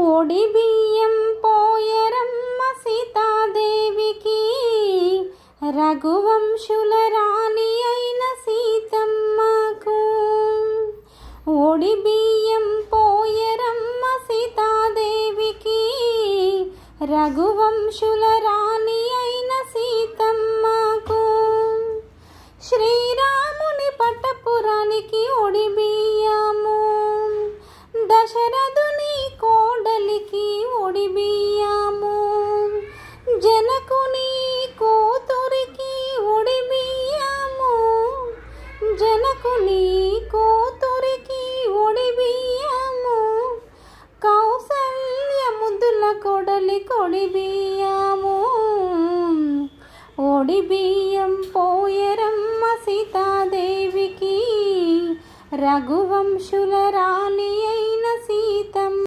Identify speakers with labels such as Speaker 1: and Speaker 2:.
Speaker 1: ఓడి బియ్యం పోయరమ్మ సీతాదేవికి, రఘువంశుల రాణి అయిన సీతమ్మకు. ఓడి బియ్యం పోయరమ్మ సీతాదేవికి, రఘువంశుల రాణి అయిన సీతమ్మకు. శ్రీరాముని పట్టపురానికి ఓడి బియ్యము, దశరథుని కోడలికి ఓడి బియ్యము, జనకుని కూతురికి ఓడి బియ్యము, జనకుని కూతురికి ఓడి బియ్యము, కౌసల్య ముద్దుల కోడలి కొడి బియ్యము. ఓడి బియ్యం పోయరమ్మ సీతాదేవికి, రఘువంశుల రాణి అయిన